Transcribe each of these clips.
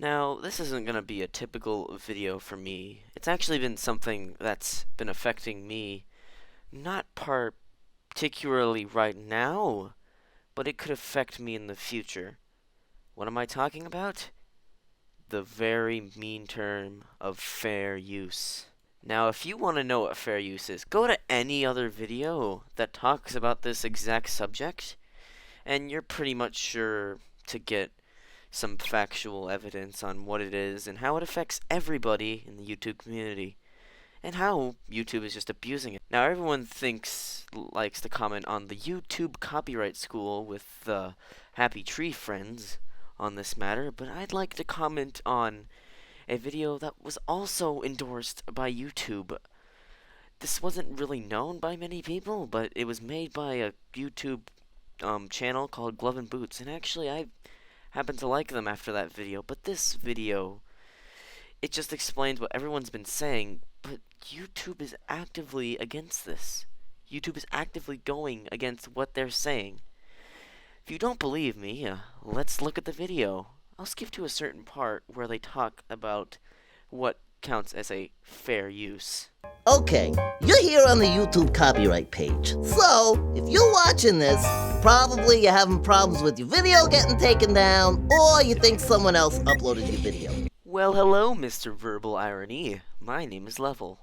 Now, this isn't going to be a typical video for me. It's actually been something that's been affecting me, not particularly right now, but it could affect me in the future. What am I talking about? The very mean term of fair use. Now, if you want to know what fair use is, go to any other video that talks about this exact subject, and you're pretty much sure to get some factual evidence on what it is and how it affects everybody in the YouTube community, and how YouTube is just abusing it. Now, everyone likes to comment on the YouTube copyright school with the Happy Tree friends on this matter, but I'd like to comment on a video that was also endorsed by YouTube. This wasn't really known by many people, but it was made by a YouTube channel called Glove and Boots, and actually I happen to like them after that video. But this video, it just explains what everyone's been saying, but YouTube is actively against this. YouTube is actively going against what they're saying. If you don't believe me, let's look at the video. I'll skip to a certain part where they talk about what counts as a fair use. Okay, you're here on the YouTube copyright page. So, if you're watching this, probably you're having problems with your video getting taken down, or you think someone else uploaded your video. Well, hello, Mr. Verbal Irony. My name is Level.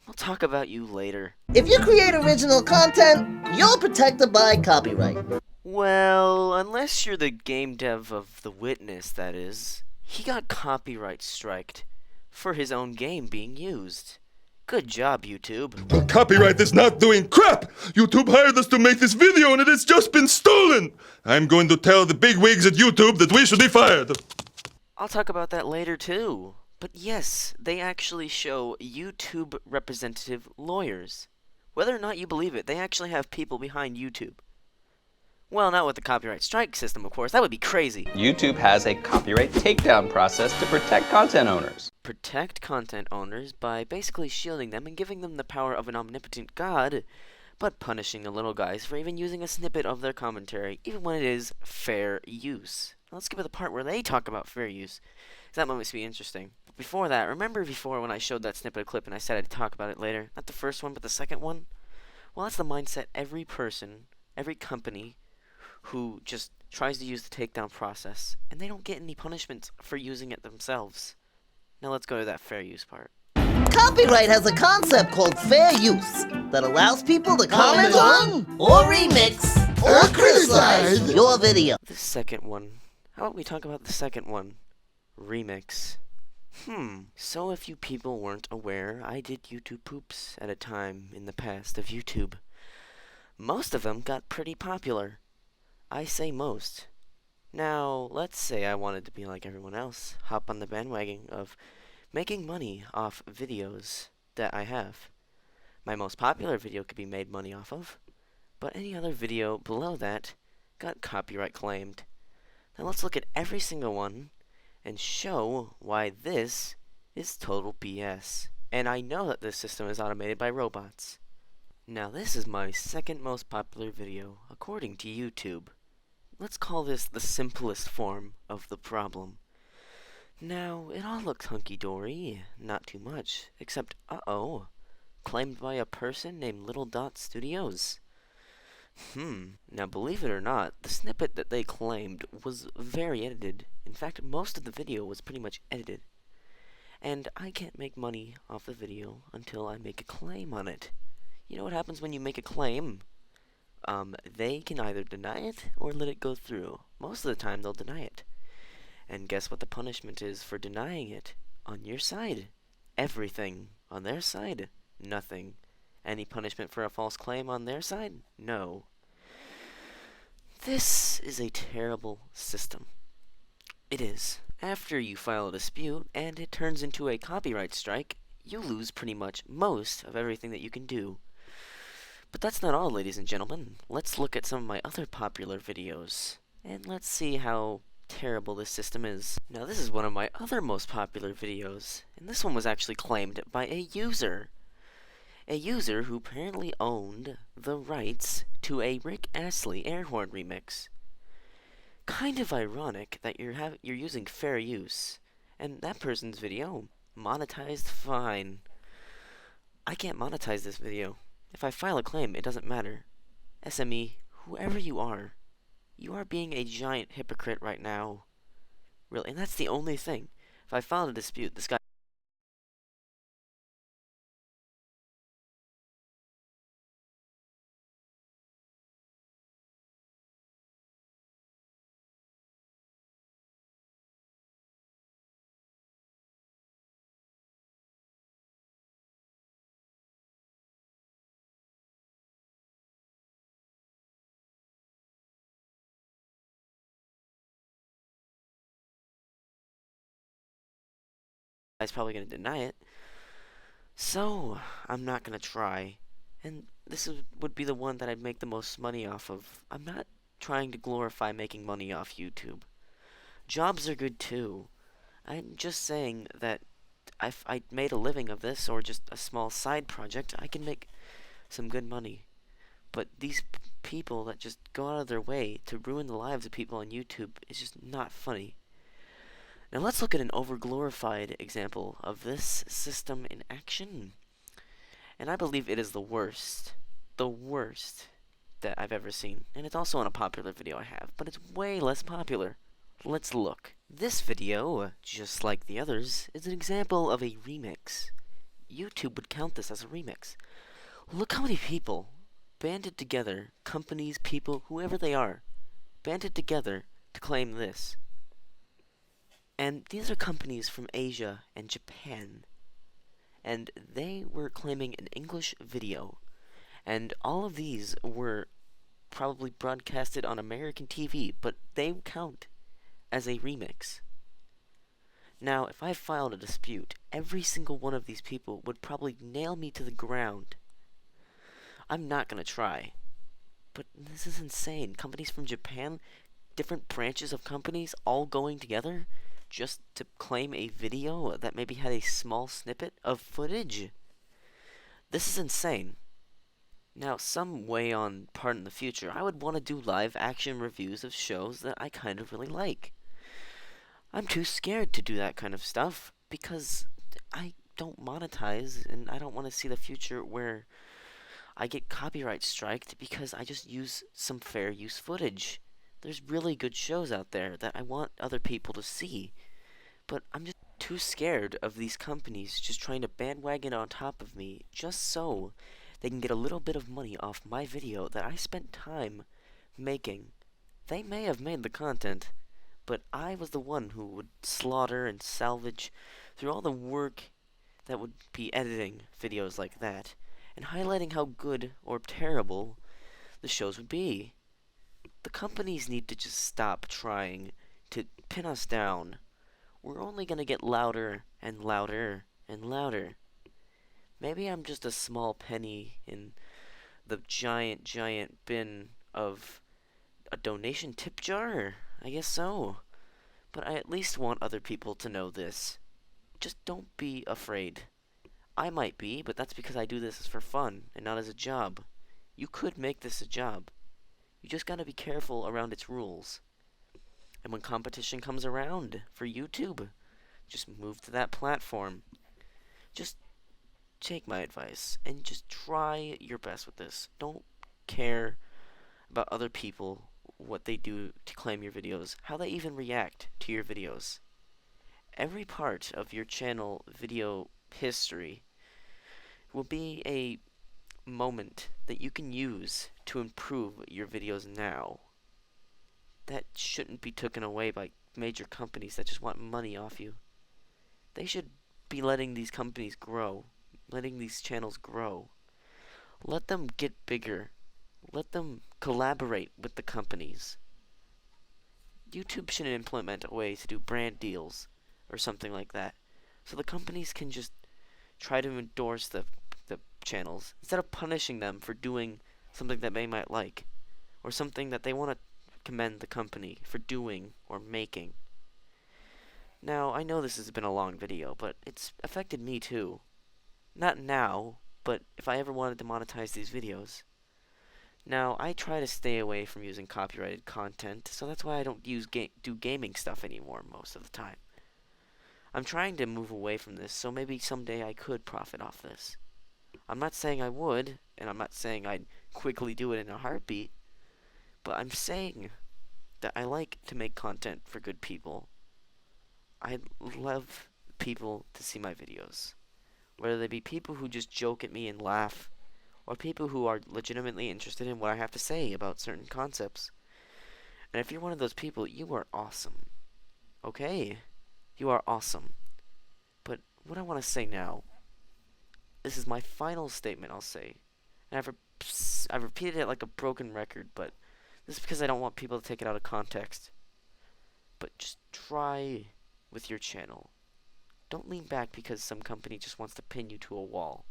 I'll talk about you later. If you create original content, you're protected by copyright. Well, unless you're the game dev of The Witness, that is. He got copyright striked for his own game being used. Good job, YouTube. Copyright is not doing crap! YouTube hired us to make this video and it has just been stolen! I'm going to tell the bigwigs at YouTube that we should be fired! I'll talk about that later, too. But yes, they actually show YouTube representative lawyers. Whether or not you believe it, they actually have people behind YouTube. Well, not with the copyright strike system, of course. That would be crazy. YouTube has a copyright takedown process to protect content owners. Protect content owners by basically shielding them and giving them the power of an omnipotent god, but punishing the little guys for even using a snippet of their commentary, even when it is fair use. Now, let's get to the part where they talk about fair use, because that must be interesting. But before that, remember before when I showed that snippet of clip and I said I'd talk about it later? Not the first one, but the second one? Well, that's the mindset every person, every company, who just tries to use the takedown process, and they don't get any punishment for using it themselves. Now let's go to that fair use part. Copyright has a concept called fair use that allows people to comment on, or remix, or criticize your video. The second one. How about we talk about the second one? Remix. So if you people weren't aware, I did YouTube poops at a time in the past of YouTube. Most of them got pretty popular. I say most. Now, let's say I wanted to be like everyone else, hop on the bandwagon of making money off videos that I have. My most popular video could be made money off of, but any other video below that got copyright claimed. Now let's look at every single one and show why this is total BS. And I know that this system is automated by robots. Now this is my second most popular video, according to YouTube. Let's call this the simplest form of the problem. Now, it all looks hunky-dory, not too much, except, claimed by a person named Little Dot Studios. Now believe it or not, the snippet that they claimed was very edited. In fact, most of the video was pretty much edited. And I can't make money off the video until I make a claim on it. You know what happens when you make a claim? They can either deny it or let it go through. Most of the time, they'll deny it. And guess what the punishment is for denying it? On your side, everything. On their side, nothing. Any punishment for a false claim on their side? No. This is a terrible system. It is. After you file a dispute and it turns into a copyright strike, you lose pretty much most of everything that you can do. But that's not all, ladies and gentlemen. Let's look at some of my other popular videos, and let's see how terrible this system is. Now this is one of my other most popular videos, and this one was actually claimed by a user. A user who apparently owned the rights to a Rick Astley air horn remix. Kind of ironic that you're using fair use, and that person's video monetized fine. I can't monetize this video. If I file a claim, it doesn't matter. SME, whoever you are being a giant hypocrite right now. Really, and that's the only thing. If I filed a dispute, this guy is probably going to deny it. So, I'm not going to try. And would be the one that I'd make the most money off of. I'm not trying to glorify making money off YouTube. Jobs are good too. I'm just saying that if I made a living of this, or just a small side project, I can make some good money. But these people that just go out of their way to ruin the lives of people on YouTube is just not funny. Now let's look at an overglorified example of this system in action. And I believe it is the worst that I've ever seen. And it's also an unpopular video I have, but it's way less popular. Let's look. This video, just like the others, is an example of a remix. YouTube would count this as a remix. Look how many people banded together, companies, people, whoever they are, banded together to claim this. And these are companies from Asia and Japan. And they were claiming an English video. And all of these were probably broadcasted on American TV, but they count as a remix. Now, if I filed a dispute, every single one of these people would probably nail me to the ground. I'm not gonna try. But this is insane. Companies from Japan, different branches of companies, all going together just to claim a video that maybe had a small snippet of footage. This is insane. Now, some way on part in the future, I would want to do live action reviews of shows that I kind of really like. I'm too scared to do that kind of stuff because I don't monetize, and I don't want to see the future where I get copyright striked because I just use some fair use footage. There's really good shows out there that I want other people to see, but I'm just too scared of these companies just trying to bandwagon on top of me just so they can get a little bit of money off my video that I spent time making. They may have made the content, but I was the one who would slaughter and salvage through all the work that would be editing videos like that, and highlighting how good or terrible the shows would be. The companies need to just stop trying to pin us down. We're only gonna get louder and louder and louder. Maybe I'm just a small penny in the giant bin of a donation tip jar. I guess so. But I at least want other people to know this. Just don't be afraid. I might be, but that's because I do this for fun and not as a job. You could make this a job. You just gotta be careful around its rules. And when competition comes around for YouTube, just move to that platform. Just take my advice and just try your best with this. Don't care about other people, what they do to claim your videos, how they even react to your videos. Every part of your channel video history will be a moment that you can use to improve your videos now. That shouldn't be taken away by major companies that just want money off you. They should be letting these companies grow, letting these channels grow. Let them get bigger. Let them collaborate with the companies. YouTube should implement a way to do brand deals or something like that, so the companies can just try to endorse the channels instead of punishing them for doing something that they might like, or something that they want to commend the company for doing or making. Now, I know this has been a long video, but it's affected me too. Not now, but if I ever wanted to monetize these videos. Now, I try to stay away from using copyrighted content, so that's why I don't do gaming stuff anymore most of the time. I'm trying to move away from this, so maybe someday I could profit off this. I'm not saying I would, and I'm not saying I'd quickly do it in a heartbeat, but I'm saying that I like to make content for good people. I love people to see my videos. Whether they be people who just joke at me and laugh, or people who are legitimately interested in what I have to say about certain concepts. And if you're one of those people, you are awesome. Okay? You are awesome. But what I want to say now, this is my final statement I'll say. And I've repeated it like a broken record, but this is because I don't want people to take it out of context. But just try with your channel. Don't lean back because some company just wants to pin you to a wall.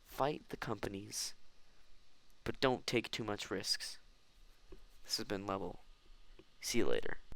Fight the companies, but don't take too much risks. This has been Level. See you later.